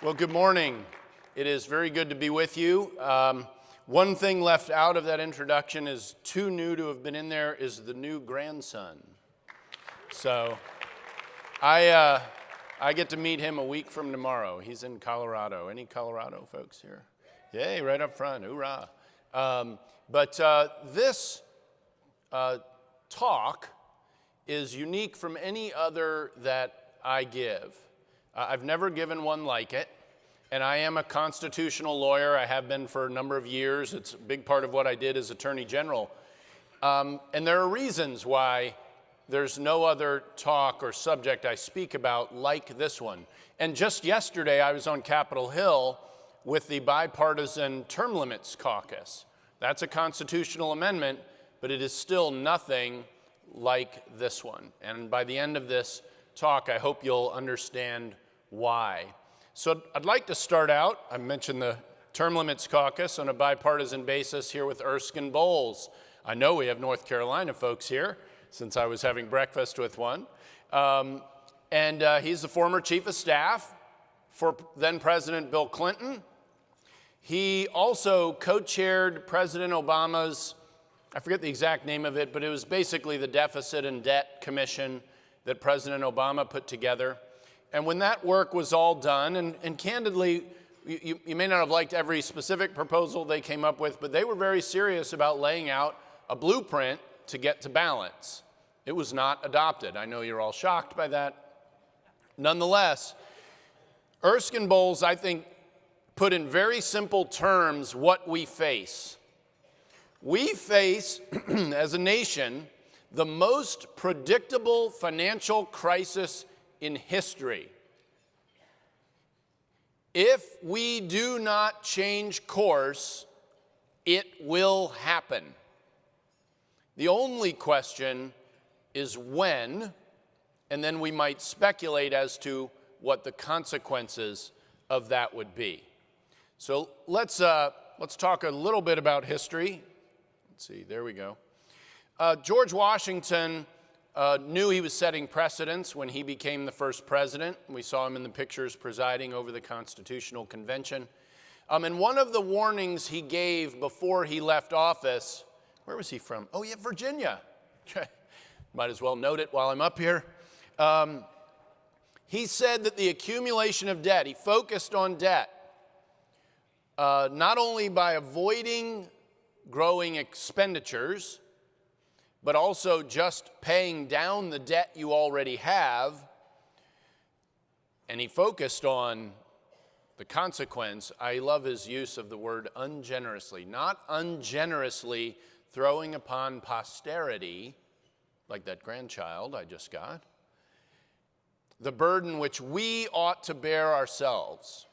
Well, good morning. It is very good to be with you. One thing left out of that introduction is too new to have been in there is the new grandson. So I get to meet him a week from tomorrow. He's in Colorado. Any Colorado folks here? Yay, right up front. Hoorah. This talk is unique from any other that I give. I've never given one like it, and I am a constitutional lawyer. I have been for a number of years. It's a big part of what I did as Attorney General. And there are reasons why there's no other talk or subject I speak about like this one. And just yesterday, I was on Capitol Hill with the Bipartisan Term Limits Caucus. That's a constitutional amendment, but it is still nothing like this one. And by the end of this talk, I hope you'll understand why. So I'd like to start out, I mentioned the Term Limits Caucus on a bipartisan basis here with Erskine Bowles. I know we have North Carolina folks here, since I was having breakfast with one. He's the former chief of staff for then President Bill Clinton. He also co-chaired President Obama's, I forget the exact name of it, but it was basically the Deficit and Debt Commission that President Obama put together. And when that work was all done, and candidly, you may not have liked every specific proposal they came up with, but they were very serious about laying out a blueprint to get to balance. It was not adopted. I know you're all shocked by that. Nonetheless, Erskine Bowles, I think, put in very simple terms what we face. We face, as a nation, the most predictable financial crisis in history. If we do not change course, it will happen. The only question is when, and then we might speculate as to what the consequences of that would be. So let's talk a little bit about history. Let's see, there we go. George Washington knew he was setting precedents when he became the first president. We saw him in the pictures presiding over the Constitutional Convention. And one of the warnings he gave before he left office, where was he from? Oh yeah, Virginia. Might as well note it while I'm up here. He said that the accumulation of debt, he focused on debt, not only by avoiding growing expenditures, but also just paying down the debt you already have. And he focused on the consequence. I love his use of the word ungenerously, not ungenerously throwing upon posterity, like that grandchild I just got, the burden which we ought to bear ourselves.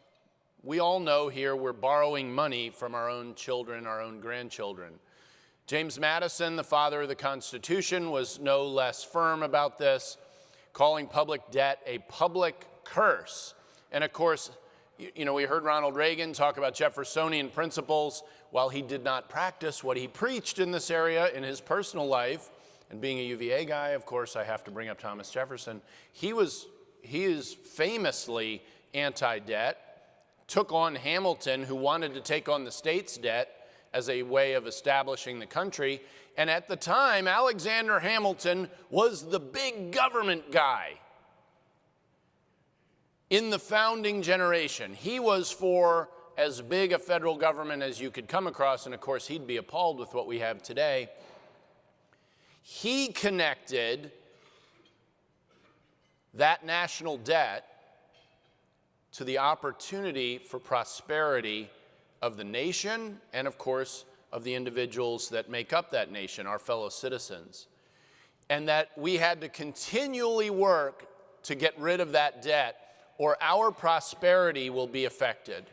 We all know here we're borrowing money from our own children, our own grandchildren. James Madison, the father of the Constitution, was no less firm about this, calling public debt a public curse. And of course, you know, we heard Ronald Reagan talk about Jeffersonian principles. While he did not practice what he preached in this area in his personal life, and being a UVA guy, of course, I have to bring up Thomas Jefferson. He is famously anti-debt, took on Hamilton, who wanted to take on the state's debt as a way of establishing the country. And at the time, Alexander Hamilton was the big government guy in the founding generation. He was for as big a federal government as you could come across, and of course, he'd be appalled with what we have today. He connected that national debt to the opportunity for prosperity of the nation and, of course, of the individuals that make up that nation, our fellow citizens. And that we had to continually work to get rid of that debt or our prosperity will be affected.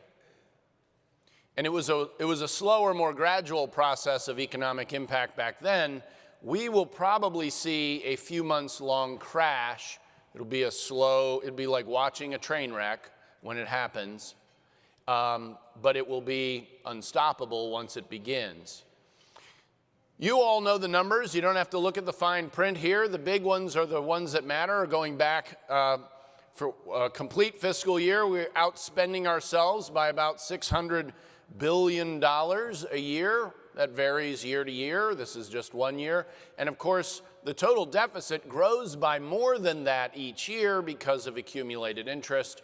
And it was a slower, more gradual process of economic impact back then. We will probably see a few months long crash. It'll be like watching a train wreck when it happens. But it will be unstoppable once it begins. You all know the numbers. You don't have to look at the fine print here. The big ones are the ones that matter, going back For a complete fiscal year, we're outspending ourselves by about $600 billion a year. That varies year to year. This is just 1 year. And of course, the total deficit grows by more than that each year because of accumulated interest.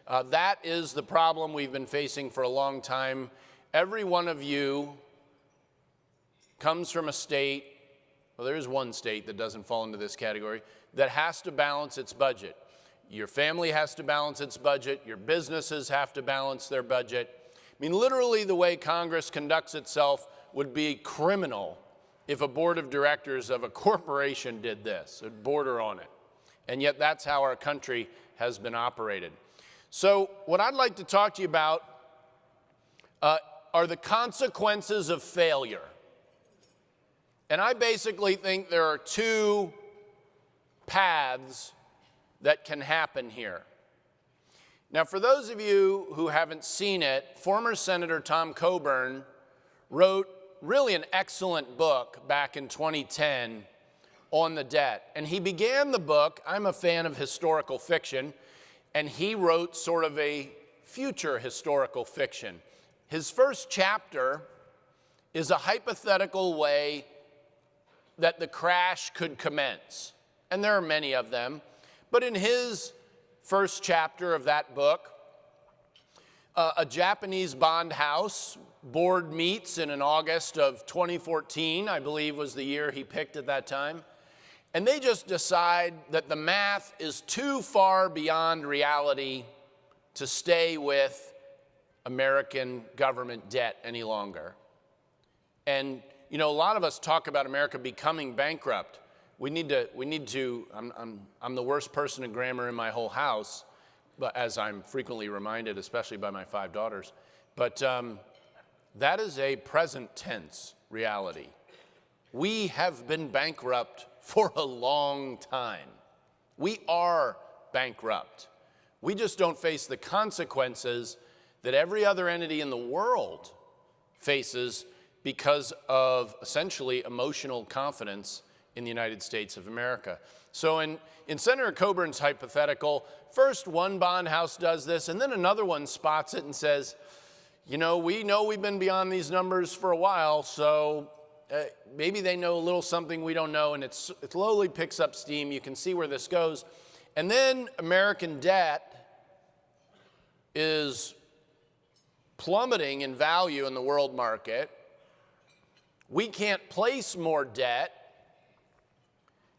That is the problem we've been facing for a long time. Every one of you comes from a state, well, there is one state that doesn't fall into this category, that has to balance its budget. Your family has to balance its budget. Your businesses have to balance their budget. I mean, literally the way Congress conducts itself would be criminal if a board of directors of a corporation did this. It would border on it. And yet that's how our country has been operated. So what I'd like to talk to you about are the consequences of failure. And I basically think there are two paths that can happen here. Now, for those of you who haven't seen it, former Senator Tom Coburn wrote really an excellent book back in 2010 on the debt. And he began the book, I'm a fan of historical fiction, and he wrote sort of a future historical fiction. His first chapter is a hypothetical way that the crash could commence. And there are many of them. But in his first chapter of that book, a Japanese bond house board meets in August of 2014, I believe was the year he picked at that time, and they just decide that the math is too far beyond reality to stay with American government debt any longer. And, you know, a lot of us talk about America becoming bankrupt. We need to, I'm the worst person in grammar in my whole house, but as I'm frequently reminded, especially by my 5 daughters. But that is a present tense reality. We have been bankrupt for a long time. We are bankrupt. We just don't face the consequences that every other entity in the world faces because of essentially emotional confidence in the United States of America. So in Senator Coburn's hypothetical, first one bond house does this, and then another one spots it and says, you know we've been beyond these numbers for a while, so maybe they know a little something we don't know, and it slowly picks up steam. You can see where this goes. And then American debt is plummeting in value in the world market. We can't place more debt.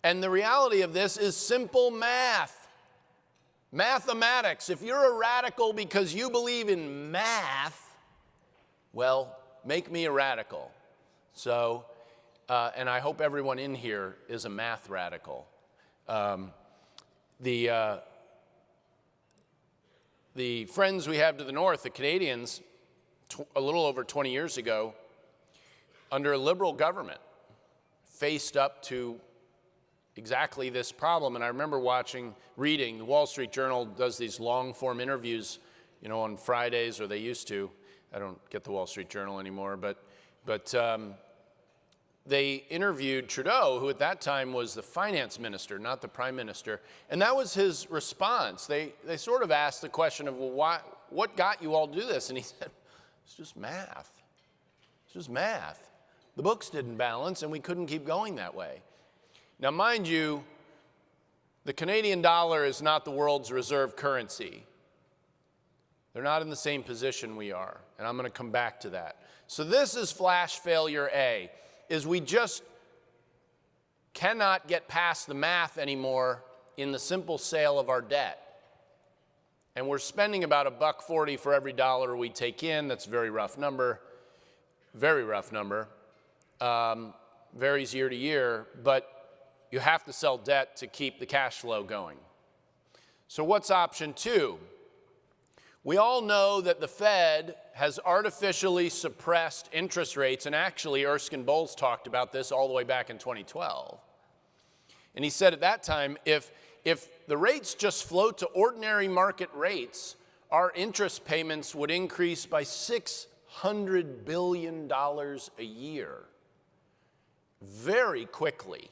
And the reality of this is simple math. Mathematics. If you're a radical because you believe in math, well, make me a radical. So, and I hope everyone in here is a math radical. The friends we have to the north, the Canadians, a little over 20 years ago, under a liberal government, faced up to exactly this problem. And I remember reading, the Wall Street Journal does these long-form interviews, you know, on Fridays, or they used to. I don't get the Wall Street Journal anymore, but they interviewed Trudeau, who at that time was the finance minister, not the prime minister, and that was his response. They sort of asked the question of, well, what got you all to do this? And he said, it's just math. It's just math. The books didn't balance, and we couldn't keep going that way. Now, mind you, the Canadian dollar is not the world's reserve currency. They're not in the same position we are, and I'm going to come back to that. So this is flash failure A, is we just cannot get past the math anymore in the simple sale of our debt. And we're spending about $1.40 for every dollar we take in. That's a very rough number, very rough number. Varies year to year, but you have to sell debt to keep the cash flow going. So what's option 2? We all know that the Fed has artificially suppressed interest rates, and actually Erskine Bowles talked about this all the way back in 2012. And he said at that time, if the rates just float to ordinary market rates, our interest payments would increase by $600 billion a year. Very quickly.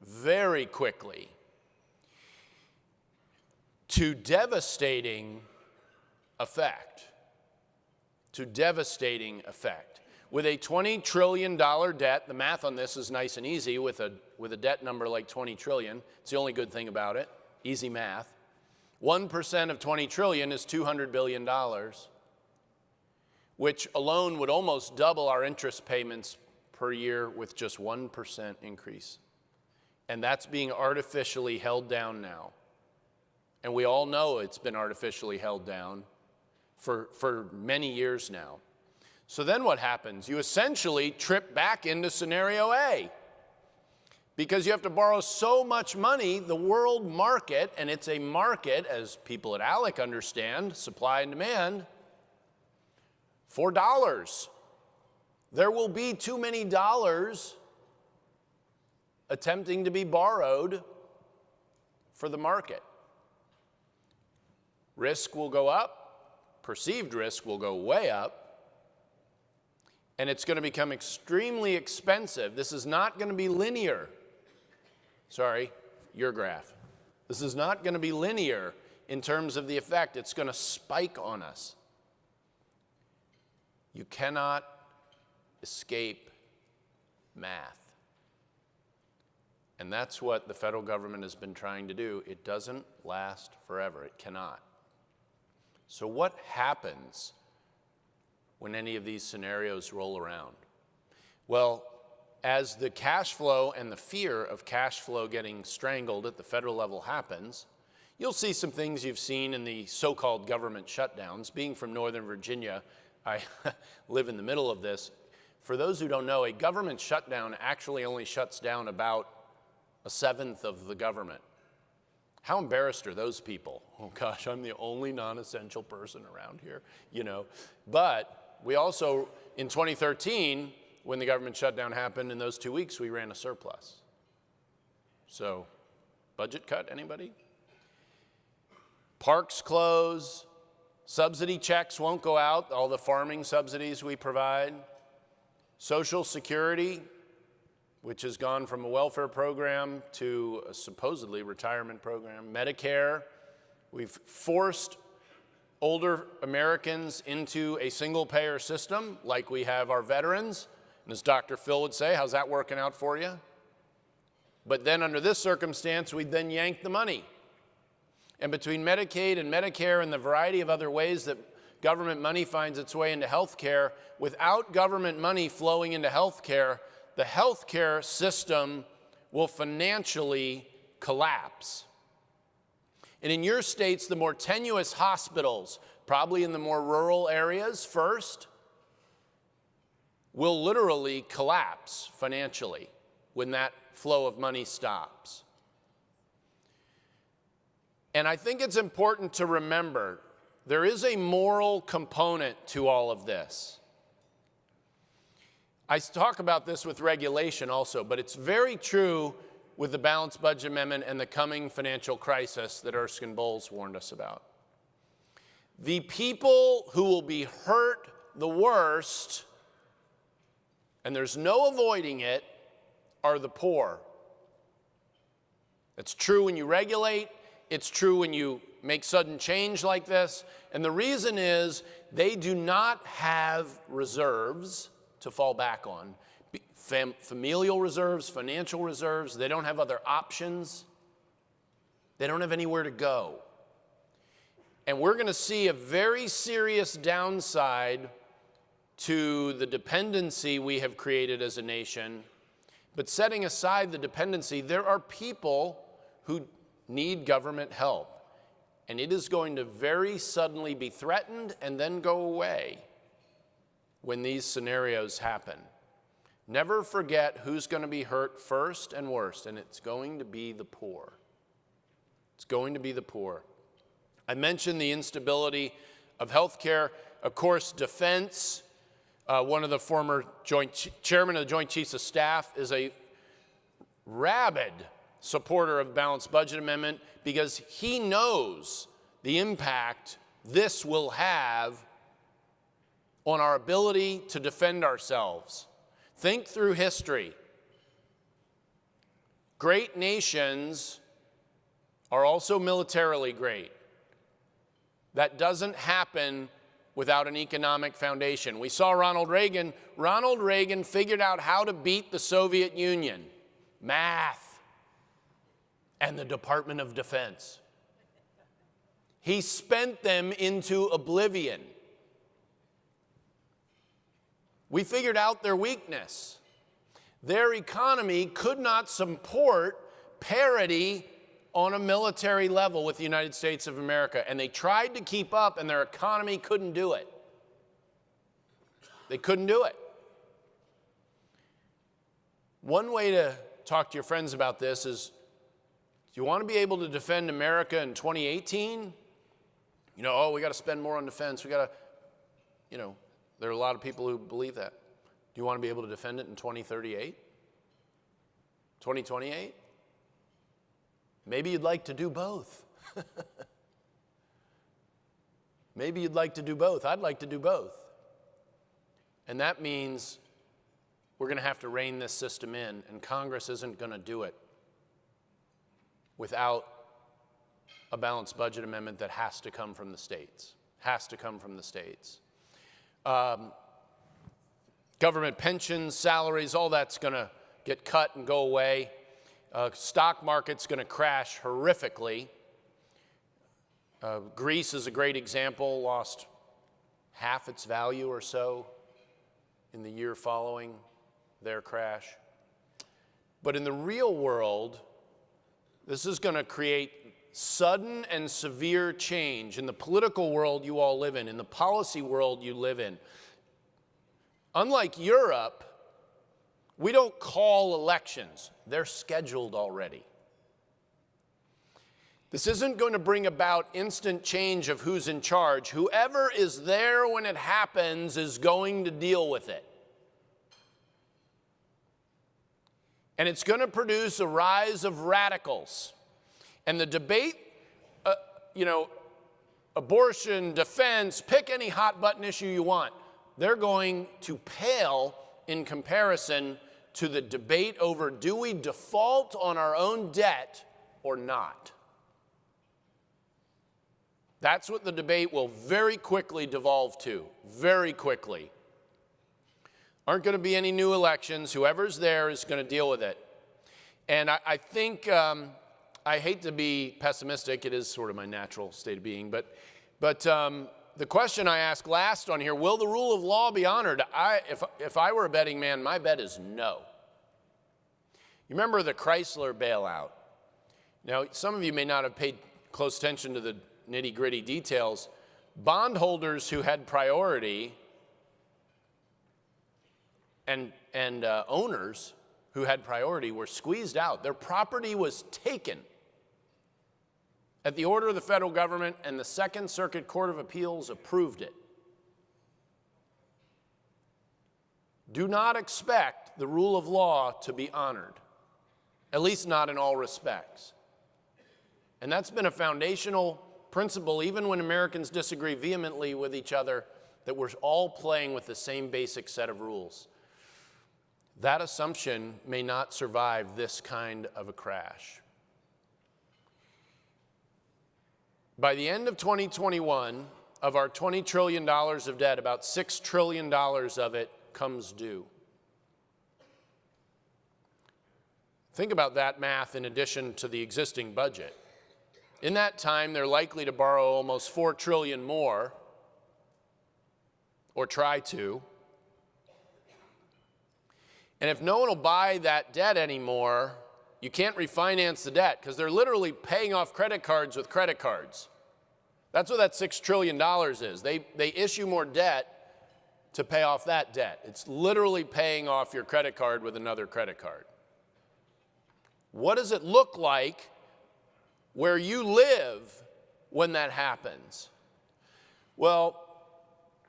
Very quickly. to devastating effect. To devastating effect. With a $20 trillion debt, the math on this is nice and easy with a debt number like 20 trillion. It's the only good thing about it. Easy math. 1% of 20 trillion is $200 billion, which alone would almost double our interest payments per year with just 1% increase. And that's being artificially held down now. And we all know it's been artificially held down for many years now. So then what happens? You essentially trip back into scenario A. Because you have to borrow so much money, the world market, and it's a market, as people at ALEC understand, supply and demand, for dollars. There will be too many dollars attempting to be borrowed for the market. Risk will go up, perceived risk will go way up, and it's going to become extremely expensive. This is not going to be linear. Sorry, your graph. This is not going to be linear in terms of the effect. It's going to spike on us. You cannot escape math. And that's what the federal government has been trying to do. It doesn't last forever. It cannot. So what happens when any of these scenarios roll around? Well, as the cash flow and the fear of cash flow getting strangled at the federal level happens, you'll see some things you've seen in the so-called government shutdowns. Being from Northern Virginia, I live in the middle of this. For those who don't know, a government shutdown actually only shuts down about a seventh of the government. How embarrassed are those people? Oh gosh, I'm the only non-essential person around here, you know. But we also, in 2013, when the government shutdown happened, in those 2 weeks, we ran a surplus. So, budget cut, anybody? Parks close, subsidy checks won't go out, all the farming subsidies we provide. Social Security, which has gone from a welfare program to a supposedly retirement program. Medicare, we've forced older Americans into a single-payer system like we have our veterans. And as Dr. Phil would say, how's that working out for you? But then under this circumstance, we'd then yank the money. And between Medicaid and Medicare and the variety of other ways that government money finds its way into health care, without government money flowing into health care, the health care system will financially collapse. And in your states, the more tenuous hospitals, probably in the more rural areas first, will literally collapse financially when that flow of money stops. And I think it's important to remember there is a moral component to all of this. I talk about this with regulation also, but it's very true with the Balanced Budget Amendment and the coming financial crisis that Erskine Bowles warned us about. The people who will be hurt the worst, and there's no avoiding it, are the poor. It's true when you regulate, it's true when you make sudden change like this, and the reason is they do not have reserves to fall back on. Familial reserves, financial reserves, they don't have other options. They don't have anywhere to go. And we're going to see a very serious downside to the dependency we have created as a nation. But setting aside the dependency, there are people who need government help. And it is going to very suddenly be threatened and then go away when these scenarios happen. Never forget who's going to be hurt first and worst, and it's going to be the poor. It's going to be the poor. I mentioned the instability of healthcare. Of course, defense. One of the former chairman of the Joint Chiefs of Staff is a rabid supporter of the Balanced Budget Amendment because he knows the impact this will have on our ability to defend ourselves. Think through history. Great nations are also militarily great. That doesn't happen without an economic foundation. We saw Ronald Reagan. Ronald Reagan figured out how to beat the Soviet Union. Math and the Department of Defense. He spent them into oblivion. We figured out their weakness. Their economy could not support parity on a military level with the United States of America, and they tried to keep up, and their economy couldn't do it. They couldn't do it. One way to talk to your friends about this is, do you want to be able to defend America in 2018? You know, oh, we got to spend more on defense. We got to, you know, there are a lot of people who believe that. Do you want to be able to defend it in 2038? 2028? Maybe you'd like to do both. Maybe you'd like to do both. I'd like to do both. And that means we're going to have to rein this system in, and Congress isn't going to do it without a balanced budget amendment that has to come from the states. Has to come from the states. Government pensions, salaries, all that's going to get cut and go away. Stock market's going to crash horrifically. Greece is a great example, lost half its value or so in the year following their crash. But in the real world, this is going to create sudden and severe change in the political world you all live in the policy world you live in. Unlike Europe, we don't call elections. They're scheduled already. This isn't going to bring about instant change of who's in charge. Whoever is there when it happens is going to deal with it. And it's going to produce a rise of radicals. And the debate, abortion, defense, pick any hot button issue you want, they're going to pale in comparison to the debate over, do we default on our own debt or not? That's what the debate will very quickly devolve to, very quickly. Aren't going to be any new elections. Whoever's there is going to deal with it. And I think, I hate to be pessimistic, it is sort of my natural state of being, but the question I asked last on here, will the rule of law be honored? If I were a betting man, my bet is no. You remember the Chrysler bailout? Now, some of you may not have paid close attention to the nitty-gritty details. Bondholders who had priority and owners who had priority were squeezed out. Their property was taken at the order of the federal government, and the Second Circuit Court of Appeals approved it. Do not expect the rule of law to be honored, at least not in all respects. And that's been a foundational principle, even when Americans disagree vehemently with each other, that we're all playing with the same basic set of rules. That assumption may not survive this kind of a crash. By the end of 2021, of our $20 trillion of debt, about $6 trillion of it comes due. Think about that math in addition to the existing budget. In that time, they're likely to borrow almost $4 trillion more, or try to. And if no one will buy that debt anymore, you can't refinance the debt because they're literally paying off credit cards with credit cards. That's what that $6 trillion is. They issue more debt to pay off that debt. It's literally paying off your credit card with another credit card. What does it look like where you live when that happens? Well,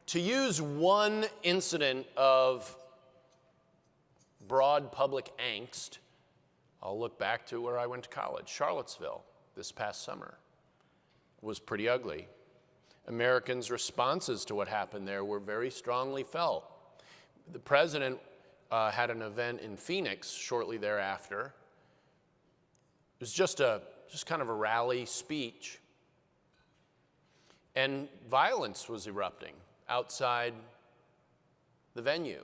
to use one incident of broad public angst, I'll look back to where I went to college, Charlottesville, this past summer. It was pretty ugly. Americans' responses to what happened there were very strongly felt. The president had an event in Phoenix shortly thereafter. It was just kind of a rally speech. and violence was erupting outside the venue.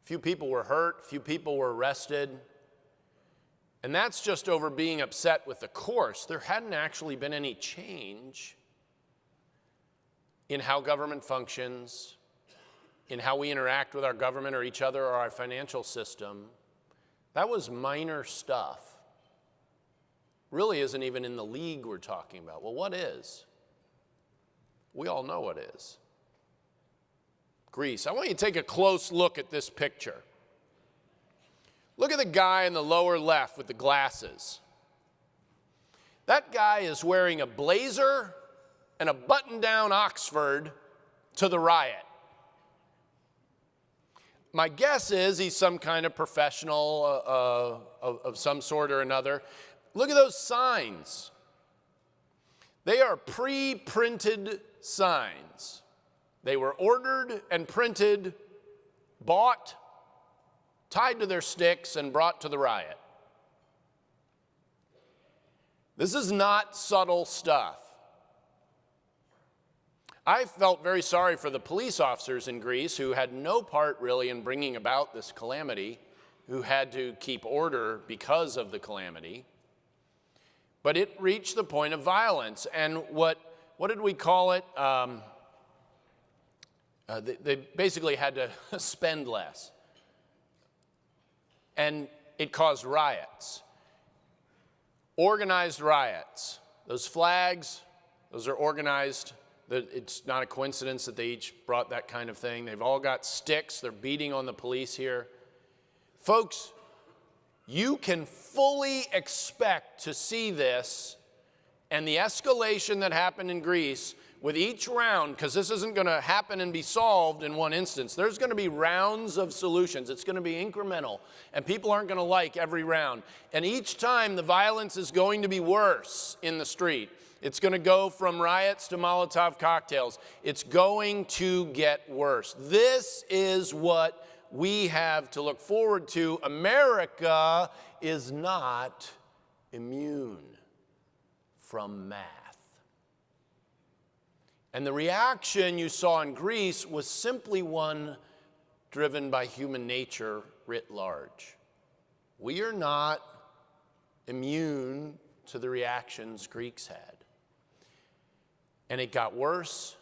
A few people were hurt, a few people were arrested, and that's just over being upset with the course. There hadn't actually been any change in how government functions, in how we interact with our government or each other or our financial system. That was minor stuff. Really isn't even in the league we're talking about. Well, what is? We all know what is. Greece. I want you to take a close look at this picture. Look at the guy in the lower left with the glasses. That guy is wearing a blazer and a button-down Oxford to the riot. My guess is he's some kind of professional of some sort or another. Look at those signs. They are pre-printed signs. They were ordered and printed, bought, tied to their sticks, and brought to the riot. This is not subtle stuff. I felt very sorry for the police officers in Greece who had no part really in bringing about this calamity, who had to keep order because of the calamity. But it reached the point of violence. And what did we call it? They basically had to spend less. And it caused riots. Organized riots. Those flags, those are organized. It's not a coincidence that they each brought that kind of thing. They've all got sticks. They're beating on the police here. Folks, you can fully expect to see this and the escalation that happened in Greece with each round, because this isn't going to happen and be solved in one instance. There's going to be rounds of solutions. It's going to be incremental, and people aren't going to like every round. And each time, the violence is going to be worse in the street. It's going to go from riots to Molotov cocktails. It's going to get worse. This is what we have to look forward to. America is not immune from math. And the reaction you saw in Greece was simply one driven by human nature writ large. We are not immune to the reactions Greeks had. And it got worse,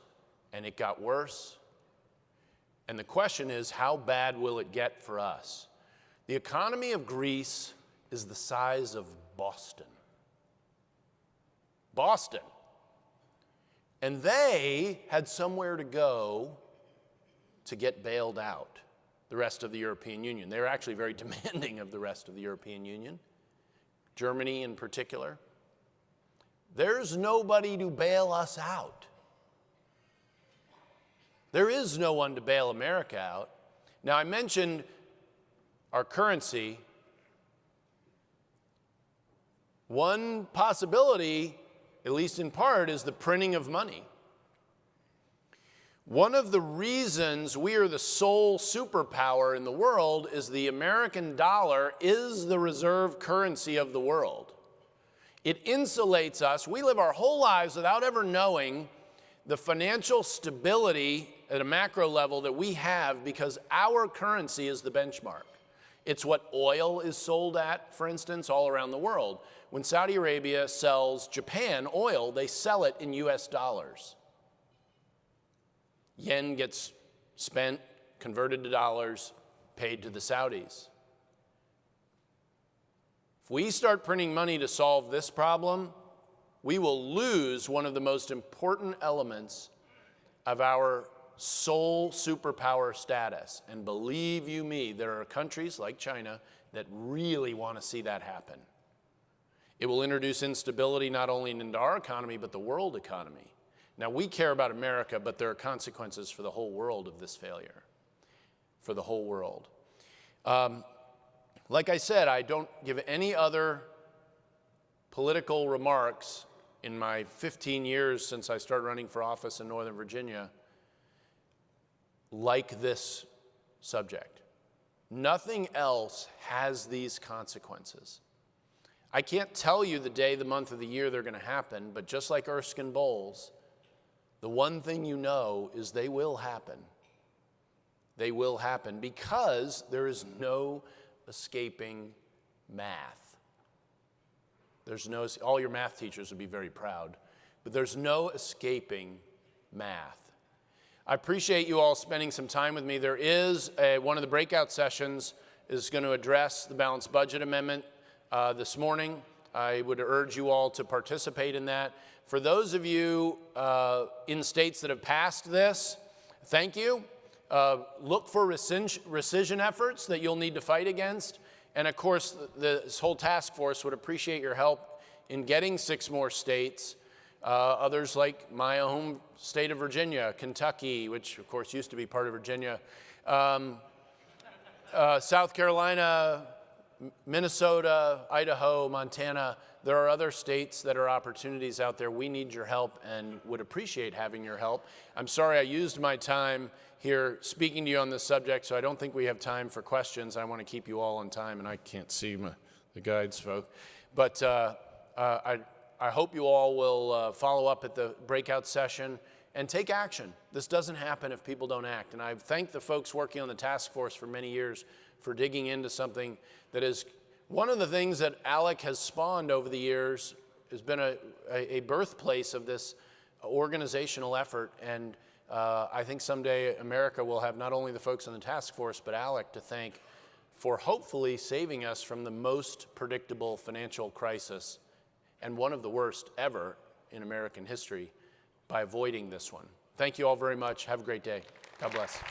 and it got worse. And the question is, how bad will it get for us? The economy of Greece is the size of Boston. Boston. And they had somewhere to go to get bailed out, the rest of the European Union. They were actually very demanding of the rest of the European Union, Germany in particular. There's nobody to bail us out. There is no one to bail America out. Now, I mentioned our currency. One possibility, at least in part, is the printing of money. One of the reasons we are the sole superpower in the world is the American dollar is the reserve currency of the world. It insulates us. We live our whole lives without ever knowing the financial stability at a macro level that we have because our currency is the benchmark. It's what oil is sold at, for instance, all around the world. When Saudi Arabia sells Japan oil, they sell it in US dollars. Yen gets spent, converted to dollars, paid to the Saudis. If we start printing money to solve this problem, we will lose one of the most important elements of our sole superpower status. And believe you me, there are countries like China that really want to see that happen. It will introduce instability not only into our economy, but the world economy. Now, we care about America, but there are consequences for the whole world of this failure, for the whole world. Like I said, I don't give any other political remarks in my 15 years since I started running for office in Northern Virginia like this subject. Nothing else has these consequences. I can't tell you the day, the month, or the year they're going to happen, but just like Erskine Bowles, the one thing you know is they will happen. They will happen because there is no escaping math. There's no, all your math teachers would be very proud, but there's no escaping math. I appreciate you all spending some time with me. There is one of the breakout sessions is going to address the balanced budget amendment this morning. I would urge you all to participate in that. For those of you in states that have passed this, thank you. Look for rescission efforts that you'll need to fight against. And of course, this whole task force would appreciate your help in getting 6 more states. Others like my home state of Virginia, Kentucky, which of course used to be part of Virginia, South Carolina, Minnesota, Idaho, Montana. There are other states that are opportunities out there. We need your help and would appreciate having your help. I'm sorry I used my time here speaking to you on this subject, so I don't think we have time for questions. I want to keep you all on time, and I can't see the guides, folk. But I hope you all will follow up at the breakout session and take action. This doesn't happen if people don't act. And I thank the folks working on the task force for many years for digging into something that is one of the things that ALEC has spawned over the years, has been a birthplace of this organizational effort. And I think someday America will have not only the folks on the task force, but ALEC to thank for hopefully saving us from the most predictable financial crisis and one of the worst ever in American history by avoiding this one. Thank you all very much. Have a great day. God bless.